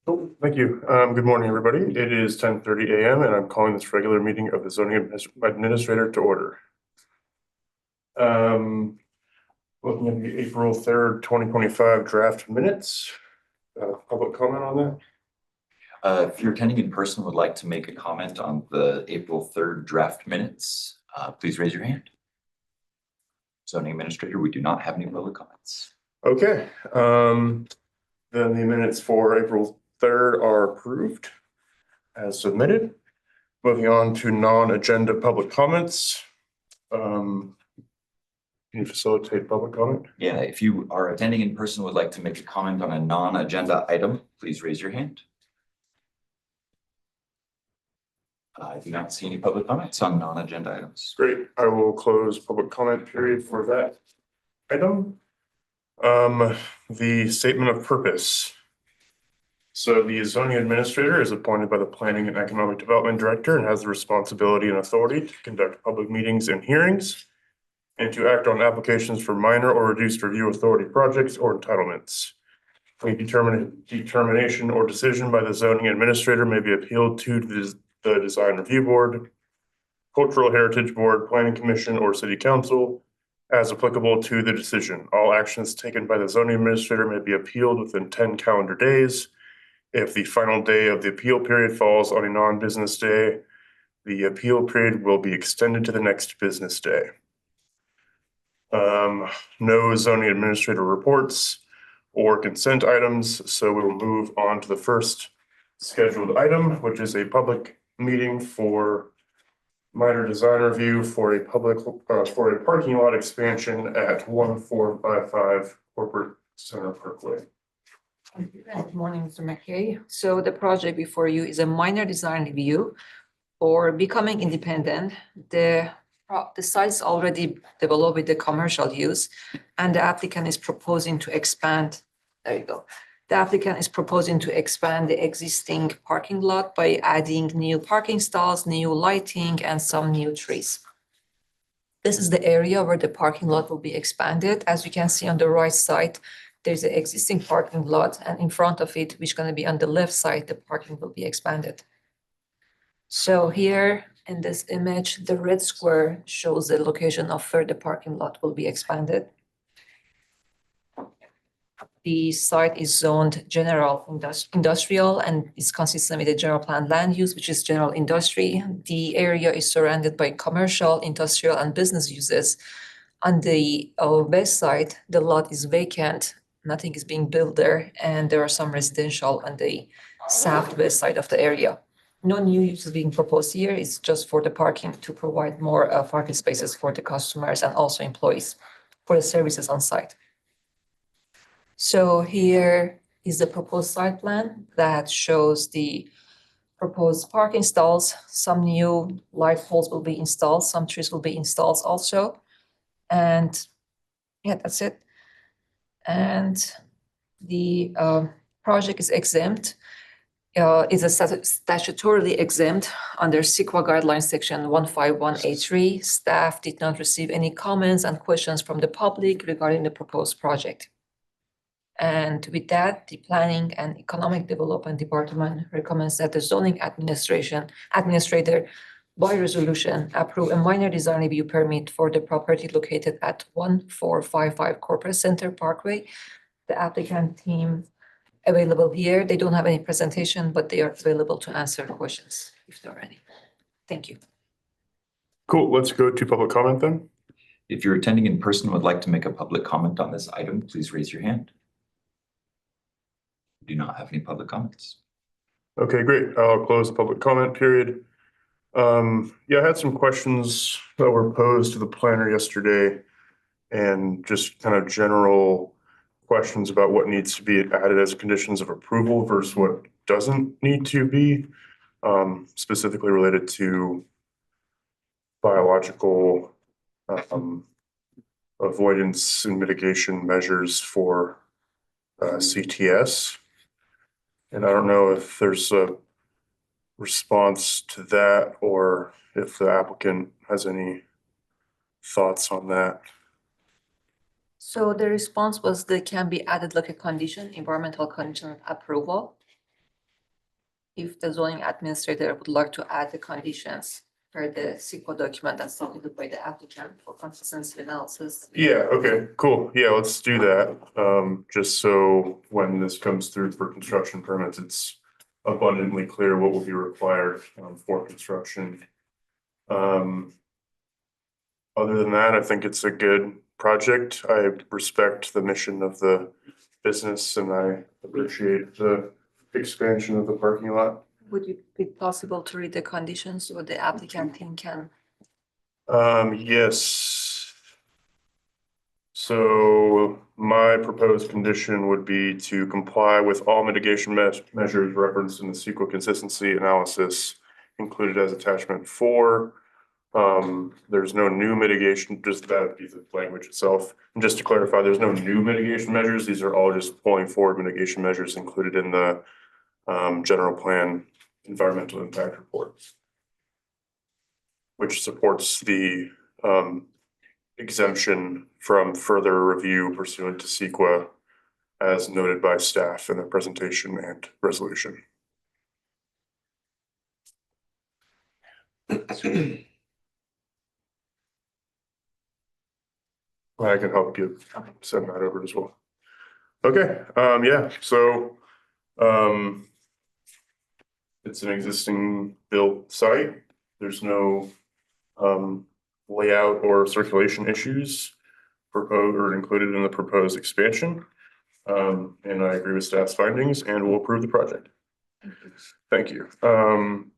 Cool. Thank you. Good morning, everybody. It is 10:30 a.m. and I'm calling this regular meeting of the zoning administrator to order. Um, Looking at the April 3rd, 2025 draft minutes. Public comment on that? If you're attending in person, would like to make a comment on the April 3rd draft minutes, please raise your hand. Zoning administrator, we do not have any public comments. Okay, then the minutes for April 3rd are approved as submitted. Moving on to non-agenda public comments. Can you facilitate public comment? Yeah, if you are attending in person, would like to make a comment on a non-agenda item, please raise your hand. I do not see any public comments on non-agenda items. Great. I will close public comment period for that item. The statement of purpose. So the zoning administrator is appointed by the Planning and Economic Development Director and has the responsibility and authority to conduct public meetings and hearings and to act on applications for minor or reduced review authority projects or entitlements. Any determination or decision by the zoning administrator may be appealed to the Design Review Board, Cultural Heritage Board, Planning Commission, or City Council as applicable to the decision. All actions taken by the zoning administrator may be appealed within 10 calendar days. If the final day of the appeal period falls on a non-business day, the appeal period will be extended to the next business day. No zoning administrator reports or consent items, so we will move on to the first scheduled item, which is a public meeting for minor design review for a parking lot expansion at 1455 Corporate Center Parkway. Good morning, Mr. McKay. So the project before you is a minor design review for becoming independent. The site is already developed with the commercial use, and the applicant is proposing to expand. There you go. The applicant is proposing to expand the existing parking lot by adding new parking stalls, new lighting, and some new trees. This is the area where the parking lot will be expanded. As you can see on the right side, there's an existing parking lot, and in front of it, which is going to be on the left side, the parking will be expanded. So here in this image, the red square shows the location of where the parking lot will be expanded. The site is zoned general industrial and is consistent with the general plan land use, which is general industry. The area is surrounded by commercial, industrial, and business uses. On the west side, the lot is vacant. Nothing is being built there, and there are some residential on the southwest side of the area. No new use is being proposed here. It's just for the parking to provide more parking spaces for the customers and also employees for the services on site. So here is the proposed site plan that shows the proposed parking stalls. Some new light poles will be installed. Some trees will be installed also. And yeah, that's it. And the project is exempt. Is statutorily exempt under CEQA guidelines section 151A3. Staff did not receive any comments and questions from the public regarding the proposed project. And with that, the Planning and Economic Development Department recommends that the zoning administrator by resolution approve a minor design review permit for the property located at 1455 Corporate Center Parkway. The applicant team available here. They don't have any presentation, but they are available to answer questions if there are any. Thank you. Cool. Let's go to public comment then. If you're attending in person and would like to make a public comment on this item, please raise your hand. We do not have any public comments. Okay, great. I'll close the public comment period. Yeah, I had some questions that were posed to the planner yesterday and just kind of general questions about what needs to be added as conditions of approval versus what doesn't need to be, specifically related to biological avoidance and mitigation measures for CTS. And I don't know if there's a response to that or if the applicant has any thoughts on that. So the response was they can be added like a condition, environmental condition approval. if the zoning administrator would like to add the conditions per the CEQA document that's submitted by the applicant for consistency analysis. Yeah, okay, cool. Yeah, let's do that. Just so when this comes through for construction permits, it's abundantly clear what will be required for construction. Other than that, I think it's a good project. I respect the mission of the business and I appreciate the expansion of the parking lot. Would it be possible to read the conditions so the applicant team can? Yes. So my proposed condition would be to comply with all mitigation measures referenced in the CEQA consistency analysis included as attachment 4. There's no new mitigation, just that piece of language itself. And just to clarify, there's no new mitigation measures. These are all just pulling forward mitigation measures included in the general plan environmental impact report, which supports the exemption from further review pursuant to CEQA as noted by staff in the presentation and resolution. I can help you send that over as well. Okay, yeah, so it's an existing built site. There's no layout or circulation issues proposed or included in the proposed expansion. And I agree with staff's findings and will approve the project. Thank you.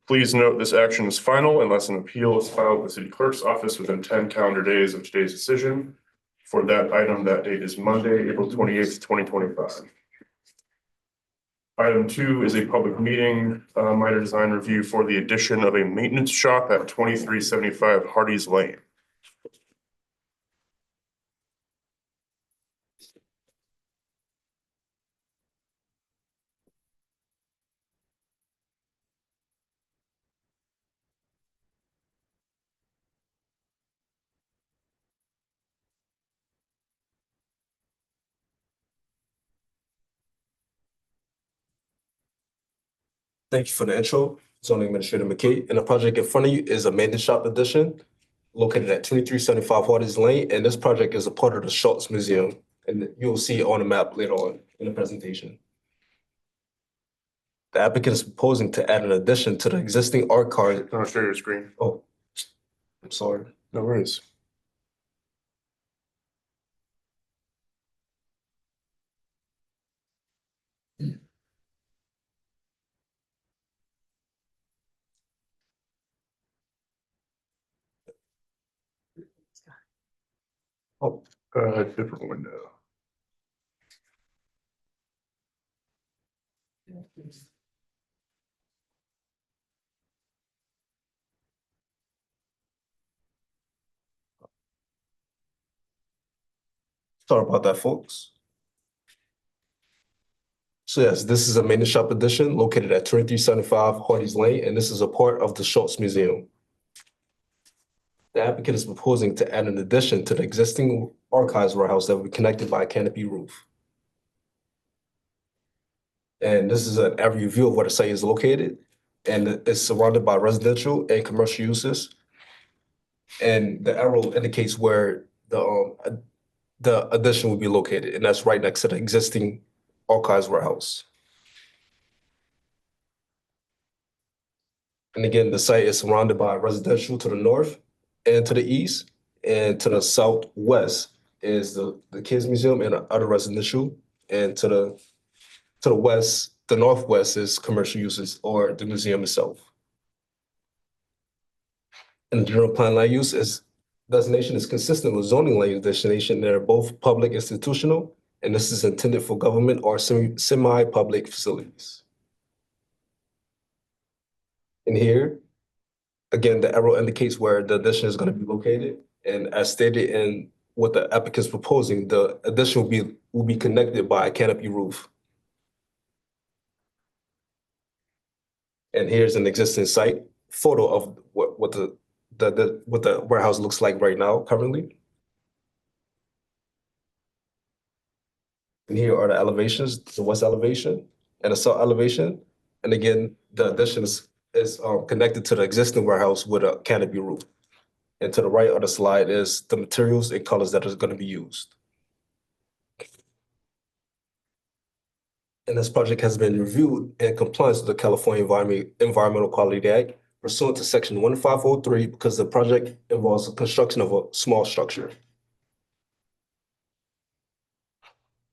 Please note this action is final unless an appeal is filed with the city clerk's office within 10 calendar days of today's decision. For that item, that date is Monday, April 28th, 2025. Item 2 is a public meeting, minor design review for the addition of a maintenance shop at 2375 Hardy's Lane. Thank you for the intro, zoning administrator McKay. And the project in front of you is a maintenance shop addition located at 2375 Hardy's Lane. And this project is a part of the Schultz Museum. And you'll see it on the map later on in the presentation. The applicant is proposing to add an addition to the existing art card. I'll share your screen. Oh, I'm sorry. No worries. Oh, Different window. sorry about that, folks. So yes, this is a maintenance shop addition located at 2375 Hardy's Lane, and this is a part of the Schultz Museum. The applicant is proposing to add an addition to the existing archives warehouse that will be connected by a canopy roof. And this is an aerial view of where the site is located, and it's surrounded by residential and commercial uses. And the arrow indicates where the addition will be located, and that's right next to the existing archives warehouse. And again, the site is surrounded by residential to the north and to the east, and to the southwest is the Kids Museum and other residential, and to the west, the northwest is commercial uses or the museum itself. And the general plan land use designation is consistent with zoning land use designation. They're both public institutional, and this is intended for government or semi-public facilities. And here, again, the arrow indicates where the addition is going to be located. And as stated in what the applicant is proposing, the addition will be connected by a canopy roof. And here's an existing site photo of what the warehouse looks like right now currently. And here are the elevations, the west elevation and the south elevation. And again, the addition is connected to the existing warehouse with a canopy roof. And to the right of the slide is the materials and colors that is going to be used. And this project has been reviewed in compliance with the California Environmental Quality Act pursuant to section 1503 because the project involves the construction of a small structure.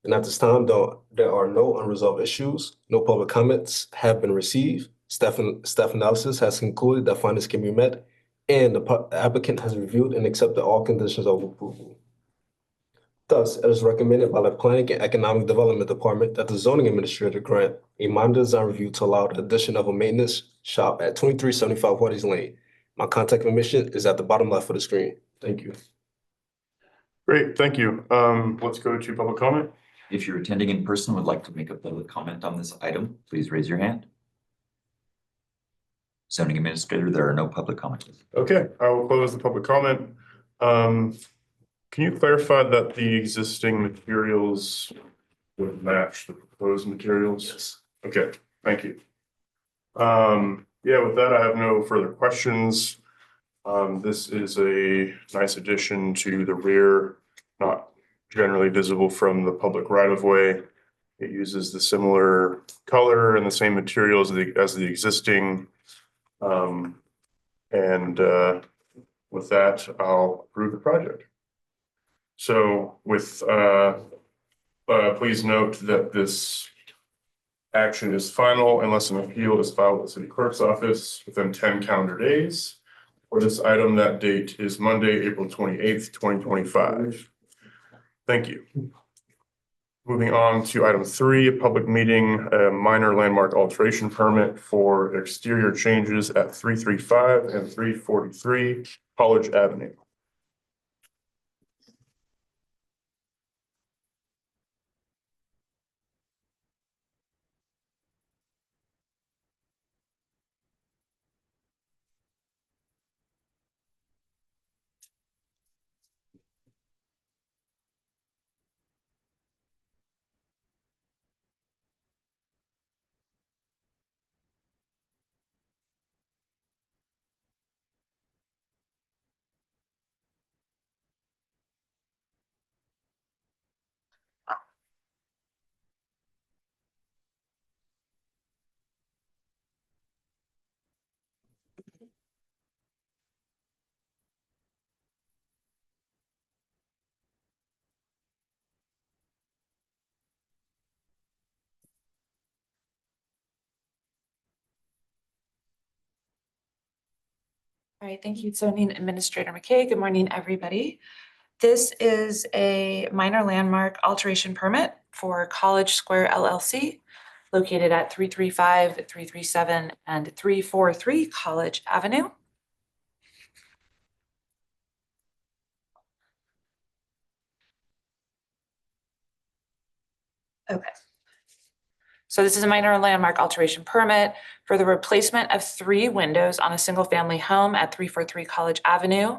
And at this time, though, there are no unresolved issues. No public comments have been received. Staff analysis has concluded that findings can be met, and the applicant has reviewed and accepted all conditions of approval. Thus, it is recommended by the Planning and Economic Development Department that the zoning administrator grant a minor design review to allow the addition of a maintenance shop at 2375 Whitey's Lane. My contact information is at the bottom left of the screen. Thank you. Great, thank you. Let's go to public comment. If you're attending in person and would like to make a public comment on this item, please raise your hand. Zoning administrator, there are no public comments. Okay, I will close the public comment. Can you clarify that the existing materials would match the proposed materials? Yes. Okay, thank you. Yeah, with that, I have no further questions. This is a nice addition to the rear, not generally visible from the public right of way. It uses the similar color and the same materials as the existing. With that, I'll approve the project. So with, please note that this action is final unless an appeal is filed with the city clerk's office within 10 calendar days. For this item, that date is Monday, April 28th, 2025. Thank you. Moving on to item 3, a public meeting, a minor landmark alteration permit for exterior changes at 335 and 343 College Avenue. All right, thank you, Zoning Administrator McKay. Good morning, everybody. This is a minor landmark alteration permit for College Square LLC located at 335, 337, and 343 College Avenue. Okay. So this is a minor landmark alteration permit for the replacement of 3 windows on a single-family home at 343 College Avenue,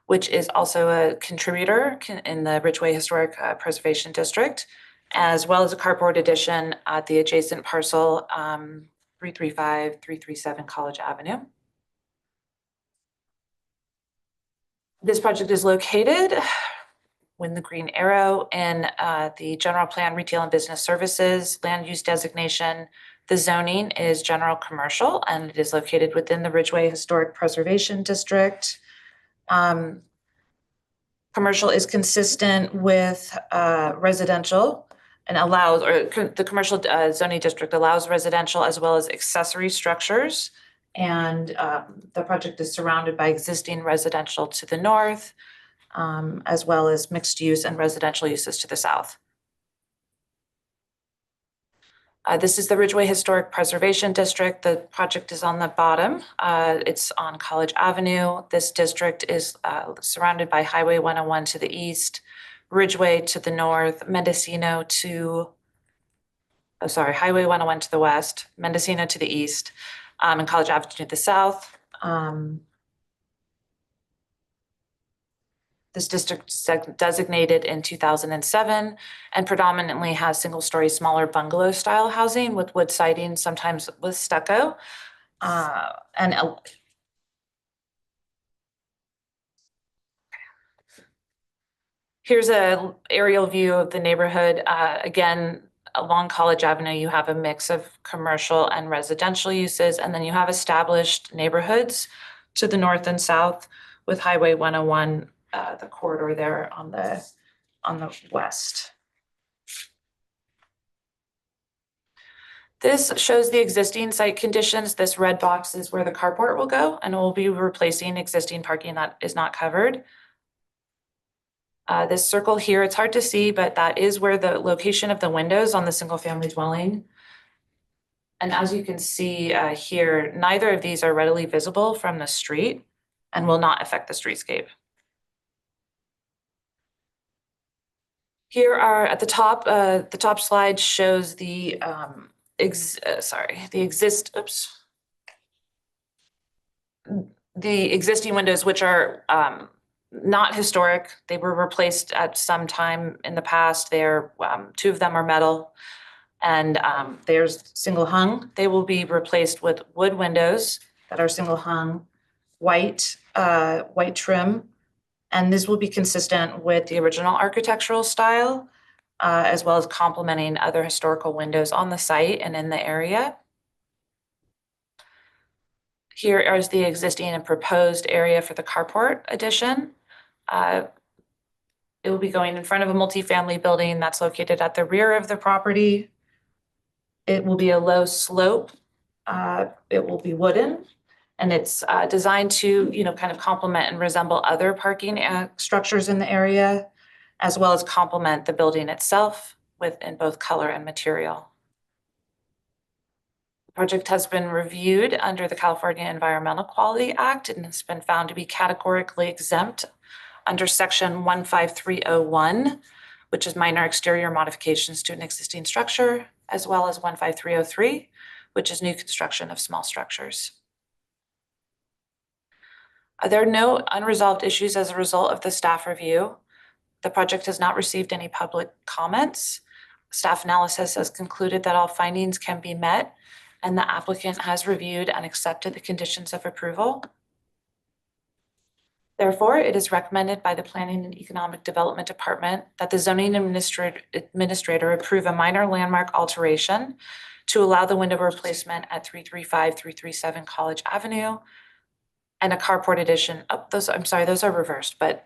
which is also a contributor in the Ridgeway Historic Preservation District, as well as a carport addition at the adjacent parcel 335, 337 College Avenue. This project is located with the green arrow in the general plan, retail and business services, land use designation. The zoning is general commercial and it is located within the Ridgeway Historic Preservation District. Commercial is consistent with residential and allows, or the commercial zoning district allows residential as well as accessory structures. And the project is surrounded by existing residential to the north, as well as mixed use and residential uses to the south. This is the Ridgeway Historic Preservation District. The project is on the bottom. It's on College Avenue. This district is surrounded by Highway 101 to the east, Ridgeway to the north, Mendocino to, Highway 101 to the west, Mendocino to the east, and College Avenue to the south. This district is designated in 2007 and predominantly has single-story smaller bungalow-style housing with wood siding, sometimes with stucco. And here's a aerial view of the neighborhood. Again, along College Avenue, you have a mix of commercial and residential uses, and then you have established neighborhoods to the north and south with Highway 101, the corridor there on the west. This shows the existing site conditions. This red box is where the carport will go, and we'll be replacing existing parking that is not covered. This circle here, it's hard to see, but that is where the location of the windows on the single-family dwelling. And as you can see here, neither of these are readily visible from the street and will not affect the streetscape. Here are at the top slide shows the existing windows, which are not historic. They were replaced at some time in the past. They're two of them are metal, and there's single hung. They will be replaced with wood windows that are single hung, white trim, and this will be consistent with the original architectural style, as well as complementing other historical windows on the site and in the area. Here is the existing and proposed area for the carport addition. It will be going in front of a multifamily building that's located at the rear of the property. It will be a low slope. It will be wooden, and it's designed to, kind of complement and resemble other parking structures in the area, as well as complement the building itself in both color and material. The project has been reviewed under the California Environmental Quality Act and has been found to be categorically exempt under section 15301, which is minor exterior modifications to an existing structure, as well as 15303, which is new construction of small structures. There are no unresolved issues as a result of the staff review. The project has not received any public comments. Staff analysis has concluded that all findings can be met, and the applicant has reviewed and accepted the conditions of approval. Therefore, it is recommended by the Planning and Economic Development Department that the zoning administrator approve a minor landmark alteration to allow the window replacement at 335-337 College Avenue and a carport addition. Those are reversed, but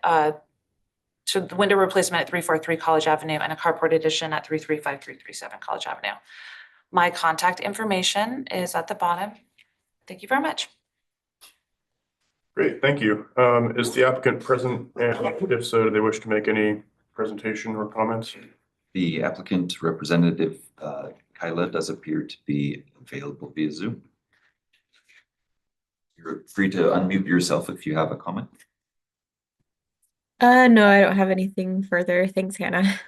so the window replacement at 343 College Avenue and a carport addition at 335-337 College Avenue. My contact information is at the bottom. Thank you very much. Great, thank you. Is the applicant present? And if so, do they wish to make any presentation or comments? The applicant representative, Kyla, does appear to be available via Zoom. You're free to unmute yourself if you have a comment. No, I don't have anything further. Thanks, Hannah.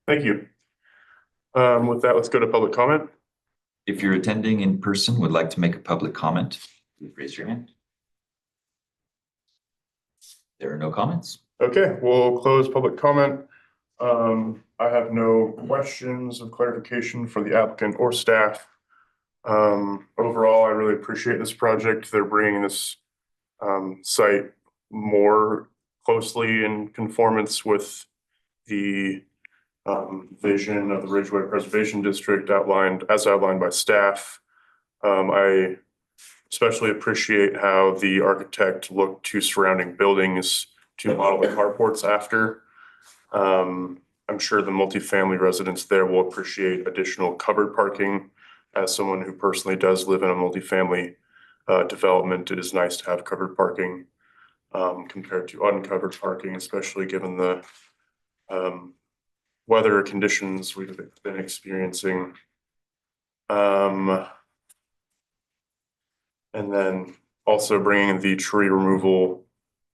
Thank you. With that, let's go to public comment. If you're attending in person, would like to make a public comment, please raise your hand. There are no comments. Okay, we'll close public comment. I have no questions of clarification for the applicant or staff. Overall, I really appreciate this project. They're bringing this site more closely in conformance with the vision of the Ridgeway Preservation District outlined by staff. I especially appreciate how the architect looked to surrounding buildings to model the carports after. I'm sure the multifamily residents there will appreciate additional covered parking. As someone who personally does live in a multifamily development, it is nice to have covered parking compared to uncovered parking, especially given the weather conditions we've been experiencing. And then also bringing the tree removal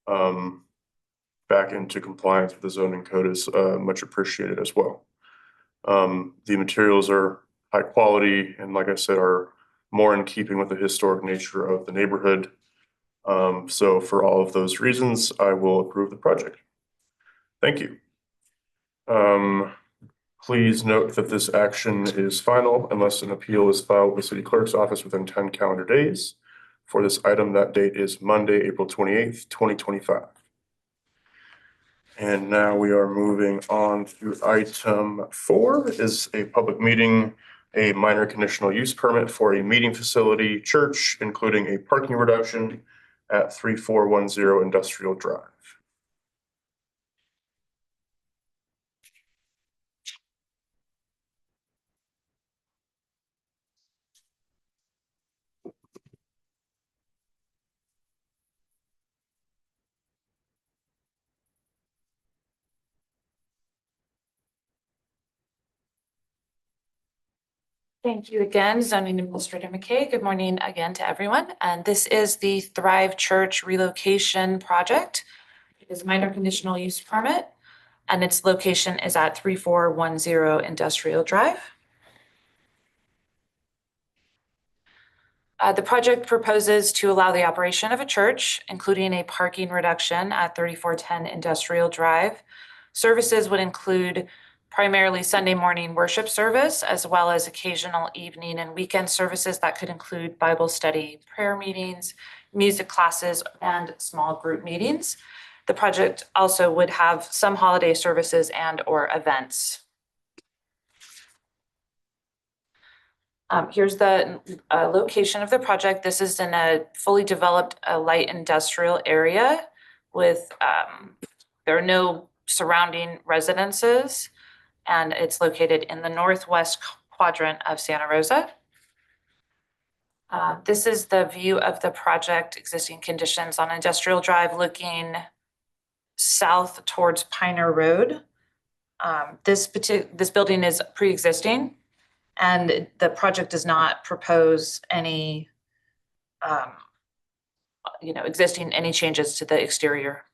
back into compliance with the zoning code is much appreciated as well. The materials are high quality and, like I said, are more in keeping with the historic nature of the neighborhood. So for all of those reasons, I will approve the project. Thank you. Please note that this action is final unless an appeal is filed with the city clerk's office within 10 calendar days. For this item, that date is Monday, April 28th, 2025. And now we are moving on to item 4 is a public meeting, a minor conditional use permit for a meeting facility church, including a parking reduction at 3410 Industrial Drive. Thank you again, Zoning Administrator McKay. Good morning again to everyone. And this is the Thrive Church relocation project. It is a minor conditional use permit, and its location is at 3410 Industrial Drive. The project proposes to allow the operation of a church, including a parking reduction at 3410 Industrial Drive. Services would include primarily Sunday morning worship service, as well as occasional evening and weekend services that could include Bible study, prayer meetings, music classes, and small group meetings. The project also would have some holiday services and/or events. Here's the location of the project. This is in a fully developed light industrial area with, there are no surrounding residences, and it's located in the northwest quadrant of Santa Rosa. This is the view of the project existing conditions on Industrial Drive looking south towards Piner Road. This building is pre-existing, and the project does not propose any, existing, any changes to the exterior.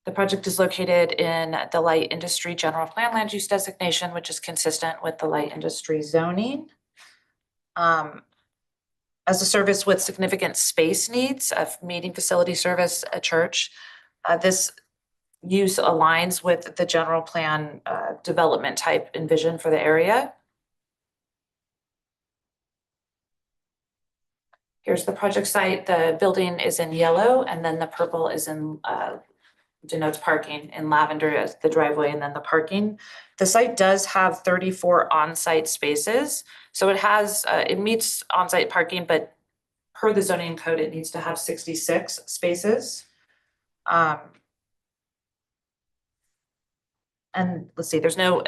The project is located in the light industry general plan land use designation, which is consistent with the light industry zoning. As a service with significant space needs, a meeting facility service, a church, this use aligns with the general plan development type envisioned for the area. Here's the project site. The building is in yellow, and then the purple is in denotes parking, in lavender as the driveway and then the parking. The site does have 34 on-site spaces. So it has, it meets on-site parking, but per the zoning code, it needs to have 66 spaces. And let's see, there's no,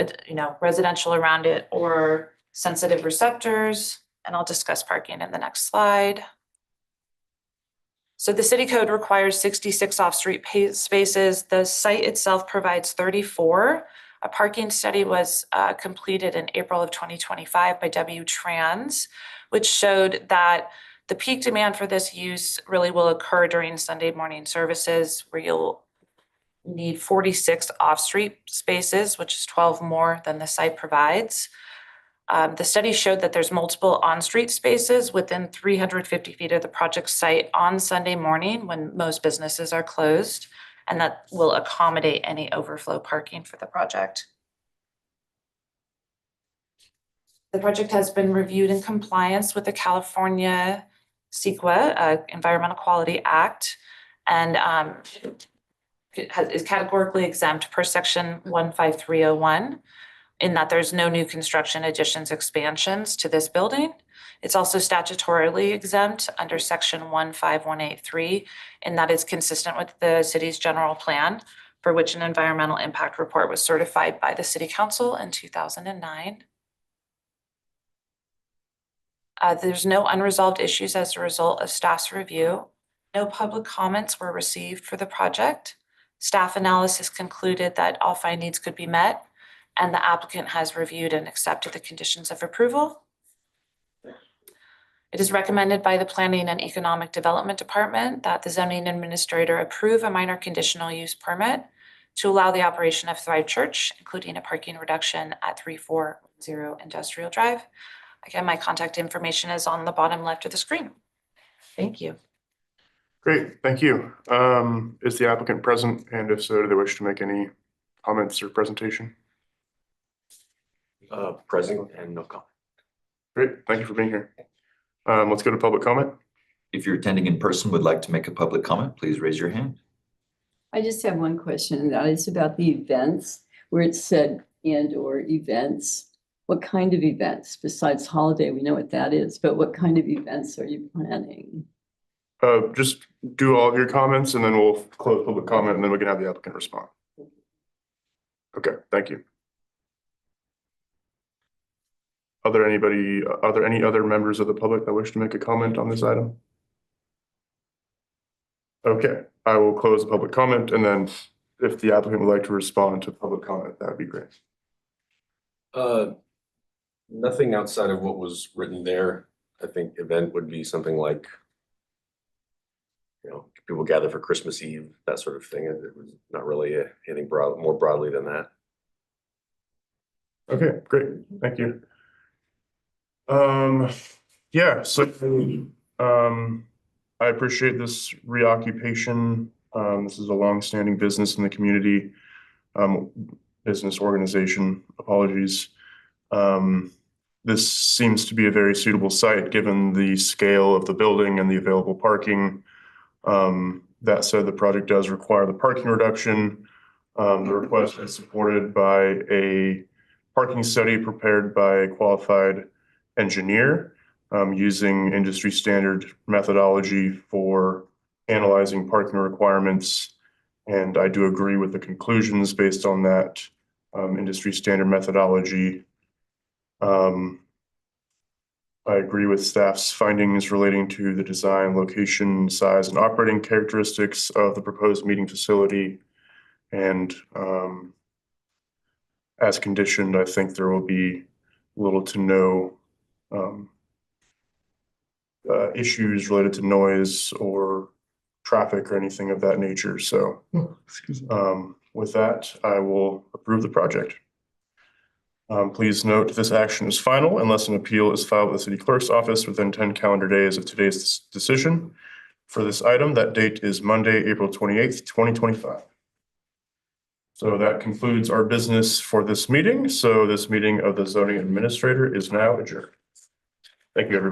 residential around it or sensitive receptors. And I'll discuss parking in the next slide. So the city code requires 66 off-street spaces. The site itself provides 34. A parking study was completed in April of 2025 by W-Trans, which showed that the peak demand for this use really will occur during Sunday morning services, where you'll need 46 off-street spaces, which is 12 more than the site provides. The study showed that there's multiple on-street spaces within 350 feet of the project site on Sunday morning when most businesses are closed, and that will accommodate any overflow parking for the project. The project has been reviewed in compliance with the California CEQA, Environmental Quality Act, and is categorically exempt per section 15301. In that there's no new construction, additions, expansions to this building. It's also statutorily exempt under section 15183, and that is consistent with the city's general plan, for which an environmental impact report was certified by the city council in 2009. There's no unresolved issues as a result of staff's review. No public comments were received for the project. Staff analysis concluded that all findings could be met, and the applicant has reviewed and accepted the conditions of approval. It is recommended by the Planning and Economic Development Department that the zoning administrator approve a minor conditional use permit to allow the operation of Thrive Church, including a parking reduction at 3410 Industrial Drive. Again, my contact information is on the bottom left of the screen. Thank you. Great, thank you. Is the applicant present? And if so, do they wish to make any comments or presentation? Present and no comment. Great, thank you for being here. Let's go to public comment. If you're attending in person, would like to make a public comment, please raise your hand. I just have one question, and that is about the events where it said and/or events. What kind of events besides holiday? We know what that is, but what kind of events are you planning? Just do all of your comments and then we'll close public comment and then we can have the applicant respond. Okay, thank you. Are there any other members of the public that wish to make a comment on this item? Okay, I will close the public comment and then if the applicant would like to respond to public comment, that would be great. Nothing outside of what was written there. I think event would be something like, people gather for Christmas Eve, that sort of thing. It was not really anything more broadly than that. Okay, great, thank you. Yeah, so I appreciate this reoccupation. This is a long-standing business in the community, business organization, apologies. This seems to be a very suitable site given the scale of the building and the available parking. That said, the project does require the parking reduction. The request is supported by a parking study prepared by a qualified engineer using industry standard methodology for analyzing parking requirements. And I do agree with the conclusions based on that industry standard methodology. I agree with staff's findings relating to the design, location, size, and operating characteristics of the proposed meeting facility. And as conditioned, I think there will be little to no issues related to noise or traffic or anything of that nature. So with that, I will approve the project. Please note this action is final unless an appeal is filed with the city clerk's office within 10 calendar days of today's decision. For this item, that date is Monday, April 28th, 2025. So that concludes our business for this meeting. So this meeting of the zoning administrator is now adjourned. Thank you, everybody.